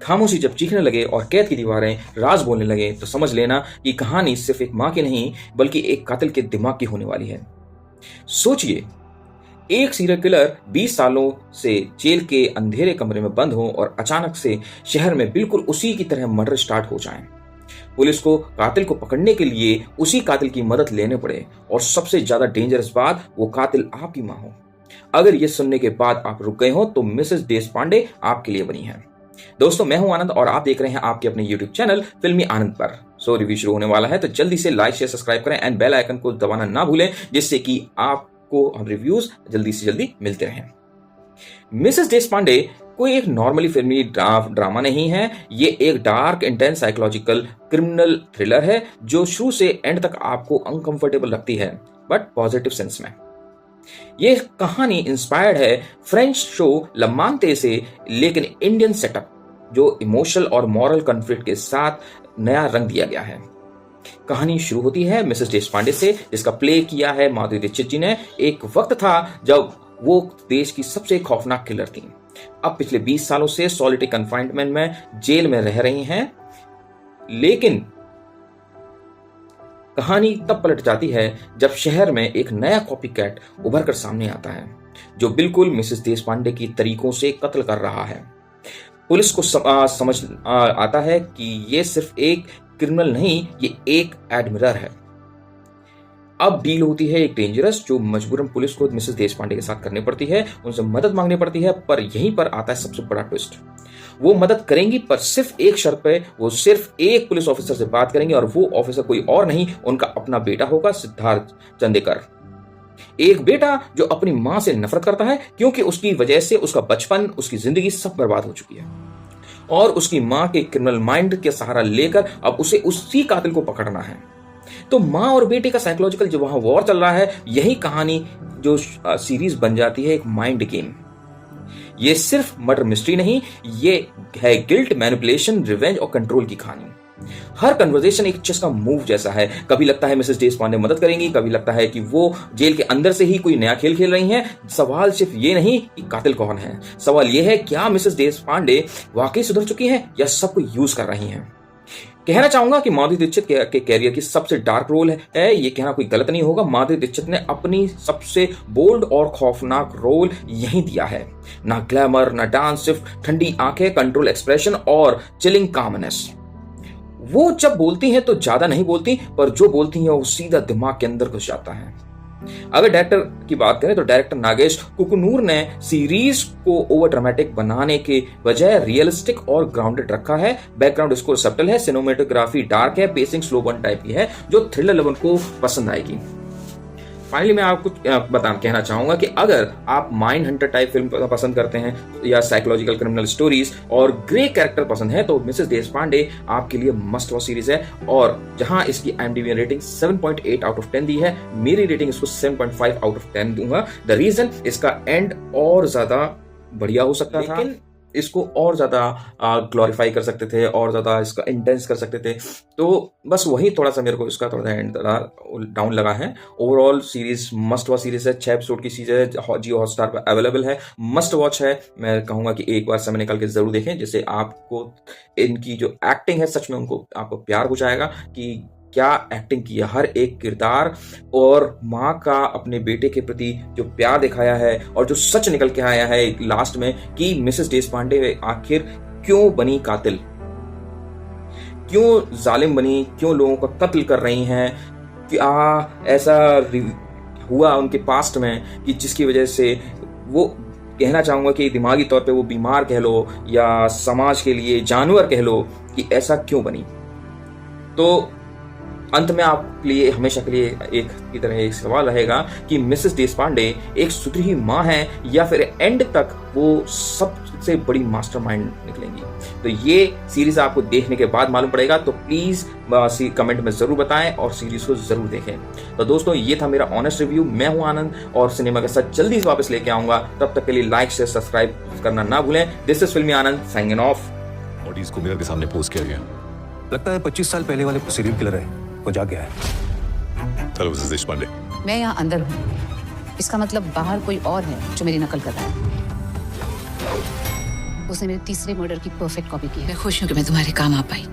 खामोशी जब चीखने लगे और कैद की दीवारें राज बोलने लगे तो समझ लेना कि कहानी सिर्फ एक माँ की नहीं बल्कि एक कातिल के दिमाग की होने वाली है। सोचिए, एक सीरियल किलर 20 सालों से जेल के अंधेरे कमरे में बंद हो और अचानक से शहर में बिल्कुल उसी की तरह मर्डर स्टार्ट हो जाए। पुलिस को कातिल को पकड़ने के लिए उसी कातिल की मदद लेने पड़े और सबसे ज्यादा डेंजरस बात, वो कातिल आपकी माँ हो। अगर ये सुनने के बाद आप रुक गए हो तो मिसेस देशपांडे आपके लिए बनी है। दोस्तों, मैं हूं आनंद और आप देख रहे हैं आपके अपने YouTube चैनल फिल्मी आनंद पर। रिव्यू शुरू होने वाला है तो जल्दी से लाइक शेयर सब्सक्राइब करें एंड बेल आइकन को दबाना ना भूलें, जिससे कि आपको हम रिव्यूज जल्दी से जल्दी मिलते रहें। मिसेस देशपांडे कोई एक नॉर्मली फिल्मी ड्रामा नहीं है। ये एक dark intense psychological criminal thriller है जो शुरू से एंड तक आपको अनकंफर्टेबल रखती है, बट पॉजिटिव सेंस में। ये कहानी इंस्पायर्ड है फ्रेंच शो लमांते से, लेकिन इंडियन सेटअप जो इमोशनल और मॉरल कॉन्फ्लिक्ट के साथ नया रंग दिया गया है। कहानी शुरू होती है मिसेस देशपांडे से, जिसका प्ले किया है माधुरी दीक्षित जी ने। एक वक्त था जब वो देश की सबसे खौफनाक किलर थी। अब पिछले 20 सालों से सॉलिटरी कन्फाइनमेंट में जेल में रह रही हैं, लेकिन कहानी तब पलट जाती है जब शहर में एक नया कॉपी कैट उभर कर सामने आता है जो बिल्कुल मिसेस देशपांडे की तरीकों से कत्ल कर रहा है। पुलिस को समझ आता है कि ये सिर्फ एक क्रिमिनल नहीं, ये एक एडमिरल है। अब डील होती है एक डेंजरस, जो मजबूरन पुलिस को मिसेस देशपांडे के साथ करनी पड़ती है, उनसे मदद मांगनी पड़ती है। पर यहीं पर आता है सबसे बड़ा ट्विस्ट। वो मदद करेंगी पर सिर्फ एक शर्त पे, वो सिर्फ एक पुलिस ऑफिसर से बात करेंगे और वो ऑफिसर कोई और नहीं, उनका अपना बेटा होगा, सिद्धार्थ चंदेकर। एक बेटा जो अपनी मां से नफरत करता है क्योंकि उसकी वजह से उसका बचपन, उसकी जिंदगी सब बर्बाद हो चुकी है, और उसकी मां के क्रिमिनल माइंड के सहारा लेकर अब उसे उसी कातिल को पकड़ना है। तो मां और बेटे का साइकोलॉजिकल जो वहां वॉर चल रहा है, यही कहानी जो सीरीज बन जाती है एक माइंड गेम। ये सिर्फ मर्डर मिस्ट्री नहीं, ये है गिल्ट, मैनिपुलेशन, रिवेंज और कंट्रोल की कहानी। हर कन्वर्सेशन एक चेस का मूव जैसा है। कभी लगता है मिसेस देशपांडे मदद करेंगी, कभी लगता है कि वो जेल के अंदर से ही कोई नया खेल खेल रही हैं। सवाल सिर्फ ये नहीं कि कातिल कौन है, सवाल ये है क्या मिसेस देशपांडे वाकई सुधर चुकी हैं या सबको यूज कर रही हैं। कहना चाहूंगा कि माधुरी दीक्षित के कैरियर की सबसे डार्क रोल है। ये कहना कोई गलत नहीं होगा। माधुरी दीक्षित ने अपनी सबसे बोल्ड और खौफनाक रोल यही दिया है। ना ग्लैमर, ना डांस, सिर्फ ठंडी आंखें, कंट्रोल एक्सप्रेशन और चिलिंग कामनेस। वो जब बोलती हैं तो ज्यादा नहीं बोलती, पर जो बोलती हैं वो सीधा दिमाग के अंदर घुस जाता है। अगर डायरेक्टर की बात करें तो डायरेक्टर नागेश कुकुनूर ने सीरीज को ओवर ड्रामेटिक बनाने के बजाय रियलिस्टिक और ग्राउंडेड रखा है। बैकग्राउंड स्कोर सब्टल है, सिनेमेटोग्राफी डार्क है, पेसिंग स्लो बर्न टाइप की है जो थ्रिलर लवर को पसंद आएगी। फाइनली मैं आपको कहना चाहूंगा कि अगर आप माइंड हंटर टाइप फिल्म पसंद करते हैं या साइकोलॉजिकल क्रिमिनल स्टोरीज और ग्रे कैरेक्टर पसंद है तो मिसेस देशपांडे आपके लिए मस्ट वॉच सीरीज है। और जहां इसकी IMDb रेटिंग 7.8 आउट ऑफ 10 दी है, मेरी रेटिंग इसको 7.5 आउट ऑफ 10 दूंगा। द रीजन, इसका एंड और ज्यादा बढ़िया हो सकता था, लेकिन इसको और ज्यादा ग्लोरीफाई कर सकते थे और ज्यादा इसका इंटेंस कर सकते थे। तो बस वही थोड़ा सा मेरे को इसका थोड़ा सा एंड डाउन लगा है। Overall series must watch series है। 6 एपिसोड की सीरीज है, जियो हॉटस्टार पर अवेलेबल है, मस्ट वॉच है। मैं कहूंगा कि एक बार समय निकाल के जरूर देखें, जिससे आपको इनकी जो एक्टिंग है सच में उनको आपको प्यार हो जाएगा कि क्या एक्टिंग की है। हर एक किरदार और माँ का अपने बेटे के प्रति जो प्यार दिखाया है और जो सच निकल के आया है लास्ट में कि मिसेस देशपांडे आखिर क्यों बनी कातिल, क्यों जालिम बनी, क्यों लोगों का कत्ल कर रही हैं, क्या ऐसा हुआ उनके पास्ट में कि जिसकी वजह से वो, कहना चाहूंगा कि दिमागी तौर पे वो बीमार कह लो या समाज के लिए जानवर कह लो, कि ऐसा क्यों बनी। तो अंत में आपके लिए हमेशा के लिए एक की तरह एक सवाल रहेगा कि मिसेस देशपांडे एक सुधरी हुई माँ है या फिर एंड तक वो सबसे बड़ी मास्टरमाइंड निकलेंगी। तो ये सीरीज आपको देखने के बाद मालूम पड़ेगा। तो प्लीज कमेंट में जरूर बताएं और सीरीज को जरूर देखें। तो दोस्तों, ये था मेरा ऑनेस्ट रिव्यू। मैं हूं आनंद और सिनेमा के साथ जल्दी से वापस लेके आऊंगा। तब तक के लिए लाइक शेयर सब्सक्राइब करना ना भूलें। दिस इज फिल्मी आनंद साइनिंग ऑफ। बॉडीज को मिरर के सामने पोस्ट किया गया, लगता है 25 साल पहले वाले सीरियल किलर है, वो जाग गया है। Hello Mrs Deshpande. मैं यहाँ अंदर हूँ, इसका मतलब बाहर कोई और है जो मेरी नकल कर रहा है। उसने मेरे तीसरे मर्डर की परफेक्ट कॉपी की है। मैं खुश हूँ कि मैं तुम्हारे काम आ पाई।